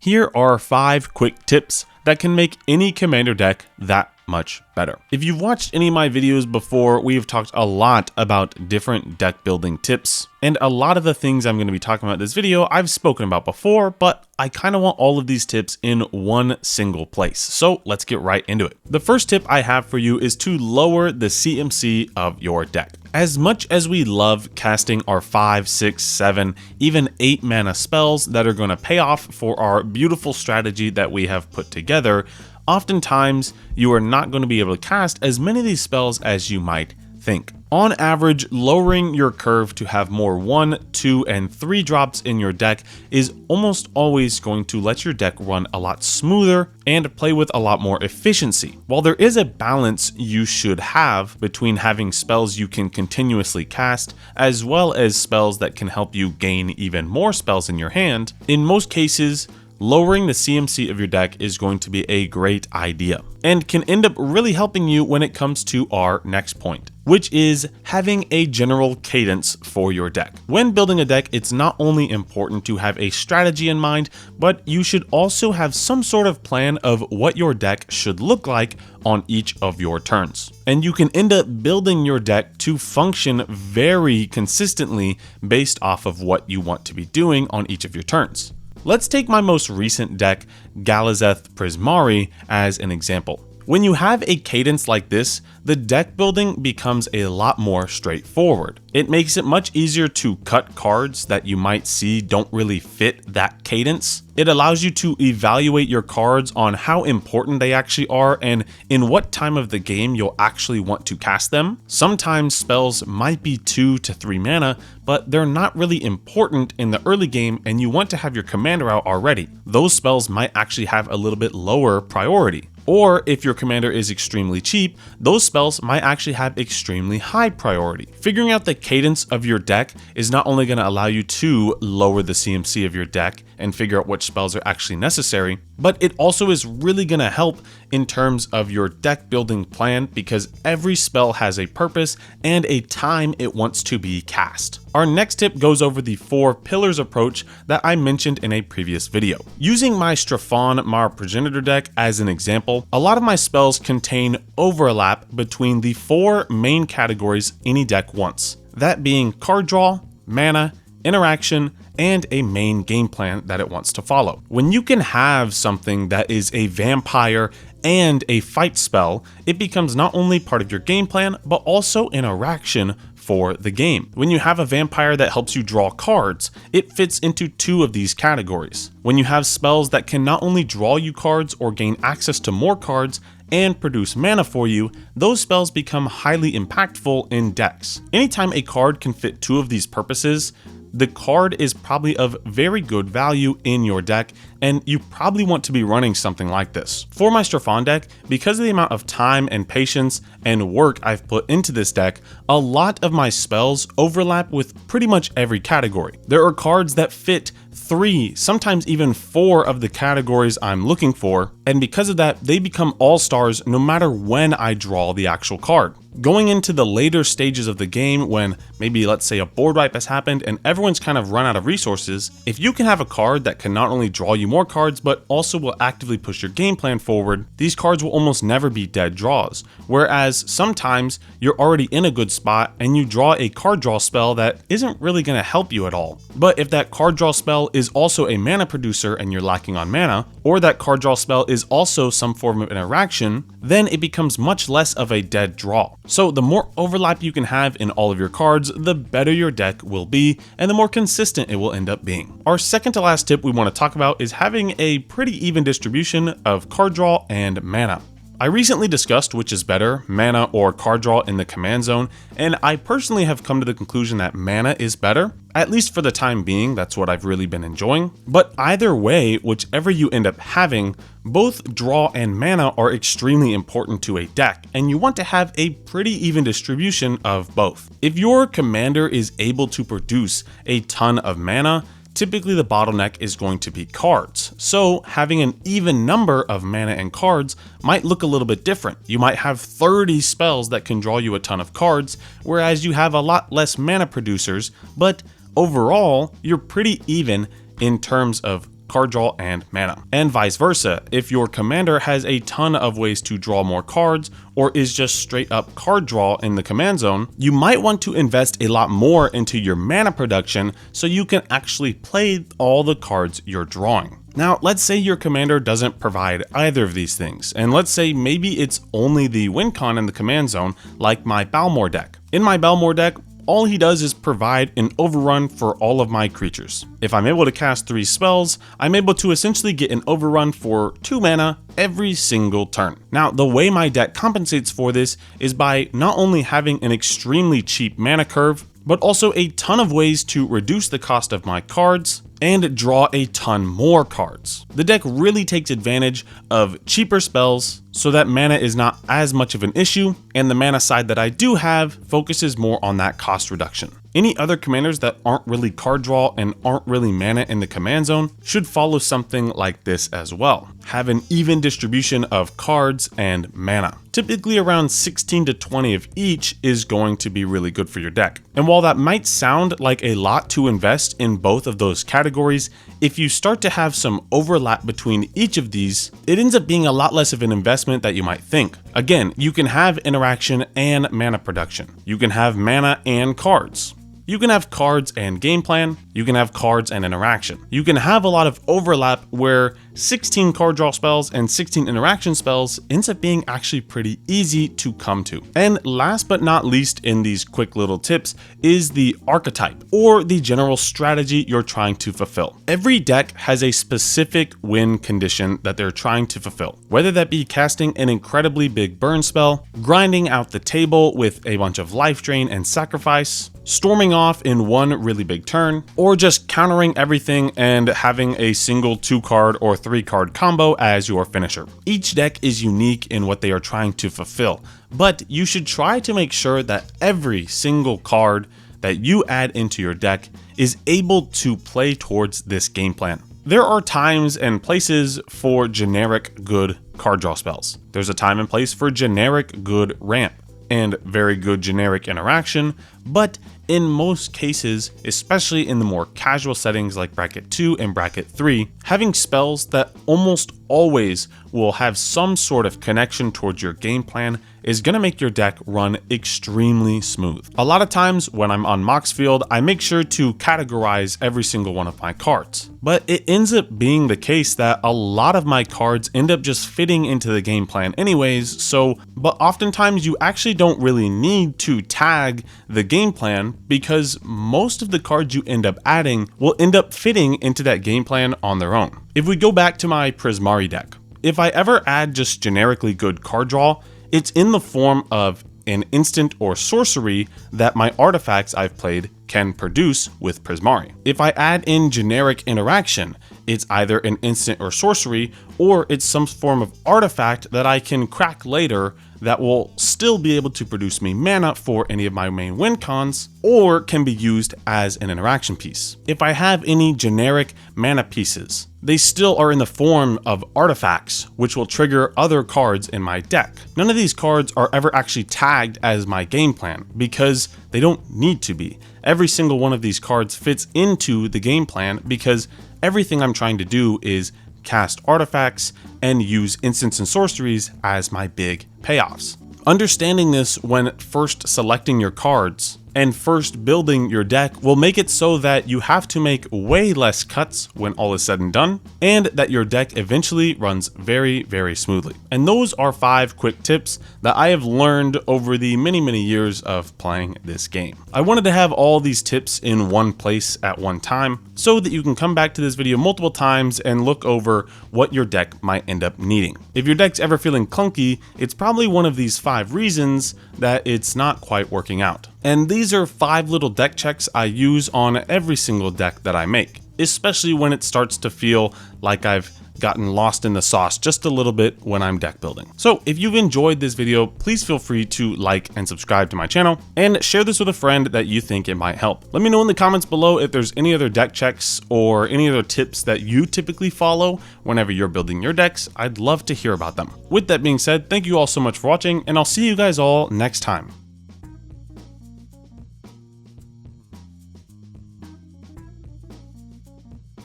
Here are 5 quick tips that can make any commander deck that much better. If you've watched any of my videos before, we've talked a lot about different deck building tips, and a lot of the things I'm going to be talking about in this video I've spoken about before, but I kind of want all of these tips in one single place. So let's get right into it. The first tip I have for you is to lower the CMC of your deck. As much as we love casting our 5, 6, 7, even 8 mana spells that are going to pay off for our beautiful strategy that we have put together, oftentimes you are not going to be able to cast as many of these spells as you might think. On average, lowering your curve to have more 1, 2, and 3 drops in your deck is almost always going to let your deck run a lot smoother and play with a lot more efficiency. While there is a balance you should have between having spells you can continuously cast, as well as spells that can help you gain even more spells in your hand, in most cases, lowering the CMC of your deck is going to be a great idea and can end up really helping you when it comes to our next point, which is having a general cadence for your deck. When building a deck, it's not only important to have a strategy in mind, but you should also have some sort of plan of what your deck should look like on each of your turns. And you can end up building your deck to function very consistently based off of what you want to be doing on each of your turns. Let's take my most recent deck, Galazeth Prismari, as an example. When you have a cadence like this, the deck building becomes a lot more straightforward. It makes it much easier to cut cards that you might see don't really fit that cadence. It allows you to evaluate your cards on how important they actually are and in what time of the game you'll actually want to cast them. Sometimes spells might be 2 to 3 mana, but they're not really important in the early game and you want to have your commander out already. Those spells might actually have a little bit lower priority. Or if your commander is extremely cheap, those spells might actually have extremely high priority. Figuring out the cadence of your deck is not only going to allow you to lower the CMC of your deck and figure out which spells are actually necessary, but it also is really going to help in terms of your deck building plan because every spell has a purpose and a time it wants to be cast. Our next tip goes over the 4 pillars approach that I mentioned in a previous video. Using my Strafon Mara Progenitor deck as an example, a lot of my spells contain overlap between the 4 main categories any deck wants, that being card draw, mana, interaction, and a main game plan that it wants to follow. When you can have something that is a vampire and a fight spell, it becomes not only part of your game plan, but also interaction for the game. When you have a vampire that helps you draw cards, it fits into 2 of these categories. When you have spells that can not only draw you cards or gain access to more cards and produce mana for you, those spells become highly impactful in decks. Anytime a card can fit 2 of these purposes, the card is probably of very good value in your deck, and you probably want to be running something like this. For my Strafon deck, because of the amount of time and patience and work I've put into this deck, a lot of my spells overlap with pretty much every category. There are cards that fit 3, sometimes even 4 of the categories I'm looking for, and because of that, they become all-stars no matter when I draw the actual card. Going into the later stages of the game when maybe let's say a board wipe has happened and everyone's kind of run out of resources, if you can have a card that can not only draw you more cards but also will actively push your game plan forward, these cards will almost never be dead draws. Whereas sometimes you're already in a good spot and you draw a card draw spell that isn't really going to help you at all. But if that card draw spell is also a mana producer and you're lacking on mana, or that card draw spell is also some form of interaction, then it becomes much less of a dead draw. So the more overlap you can have in all of your cards, the better your deck will be and the more consistent it will end up being. Our second to last tip we want to talk about is having a pretty even distribution of card draw and mana. I recently discussed which is better, mana or card draw in the command zone, and I personally have come to the conclusion that mana is better. At least for the time being, that's what I've really been enjoying. But either way, whichever you end up having, both draw and mana are extremely important to a deck, and you want to have a pretty even distribution of both. If your commander is able to produce a ton of mana, typically the bottleneck is going to be cards. So having an even number of mana and cards might look a little bit different. You might have 30 spells that can draw you a ton of cards, whereas you have a lot less mana producers, but overall, you're pretty even in terms of card draw, and mana. And vice versa, if your commander has a ton of ways to draw more cards or is just straight up card draw in the command zone, you might want to invest a lot more into your mana production so you can actually play all the cards you're drawing. Now, let's say your commander doesn't provide either of these things, and let's say maybe it's only the win con in the command zone, like my Balmor deck. In my Balmor deck, all he does is provide an overrun for all of my creatures. If I'm able to cast 3 spells, I'm able to essentially get an overrun for 2 mana every single turn. Now, the way my deck compensates for this is by not only having an extremely cheap mana curve, but also a ton of ways to reduce the cost of my cards and draw a ton more cards. The deck really takes advantage of cheaper spells so that mana is not as much of an issue, and the mana side that I do have focuses more on that cost reduction. Any other commanders that aren't really card draw and aren't really mana in the command zone should follow something like this as well. Have an even distribution of cards and mana. Typically around 16 to 20 of each is going to be really good for your deck. And while that might sound like a lot to invest in both of those categories, if you start to have some overlap between each of these, it ends up being a lot less of an investment that you might think. Again, you can have interaction and mana production. You can have mana and cards. You can have cards and game plan, you can have cards and interaction. You can have a lot of overlap where 16 card draw spells and 16 interaction spells ends up being actually pretty easy to come to. And last but not least in these quick little tips is the archetype or the general strategy you're trying to fulfill. Every deck has a specific win condition that they're trying to fulfill, whether that be casting an incredibly big burn spell, grinding out the table with a bunch of life drain and sacrifice, storming off in one really big turn, or just countering everything and having a single 2-card or 3-card combo as your finisher. Each deck is unique in what they are trying to fulfill, but you should try to make sure that every single card that you add into your deck is able to play towards this game plan. There are times and places for generic good card draw spells. There's a time and place for generic good ramp and very good generic interaction, but in most cases, especially in the more casual settings like bracket 2 and bracket 3, having spells that almost always will have some sort of connection towards your game plan is going to make your deck run extremely smooth. A lot of times when I'm on Mox Field, I make sure to categorize every single one of my cards. But it ends up being the case that a lot of my cards end up just fitting into the game plan anyways, but oftentimes you actually don't really need to tag the game plan because most of the cards you end up adding will end up fitting into that game plan on their own. If we go back to my Prismari deck, if I ever add just generically good card draw, it's in the form of an instant or sorcery that my artifacts I've played can produce with Prismari. If I add in generic interaction, it's either an instant or sorcery, or it's some form of artifact that I can crack later that will still be able to produce me mana for any of my main win cons, or can be used as an interaction piece. If I have any generic mana pieces, they still are in the form of artifacts, which will trigger other cards in my deck. None of these cards are ever actually tagged as my game plan because they don't need to be. Every single one of these cards fits into the game plan because everything I'm trying to do is cast artifacts and use instants and sorceries as my big payoffs. Understanding this when first selecting your cards and first building your deck will make it so that you have to make way less cuts when all is said and done, and that your deck eventually runs very, very smoothly. And those are 5 quick tips that I have learned over the many years of playing this game. I wanted to have all these tips in one place at one time so that you can come back to this video multiple times and look over what your deck might end up needing. If your deck's ever feeling clunky, it's probably one of these 5 reasons that it's not quite working out. And these are 5 little deck checks I use on every single deck that I make, especially when it starts to feel like I've gotten lost in the sauce just a little bit when I'm deck building. So if you've enjoyed this video, please feel free to like and subscribe to my channel and share this with a friend that you think it might help. Let me know in the comments below if there's any other deck checks or any other tips that you typically follow whenever you're building your decks. I'd love to hear about them. With that being said, thank you all so much for watching, and I'll see you guys all next time.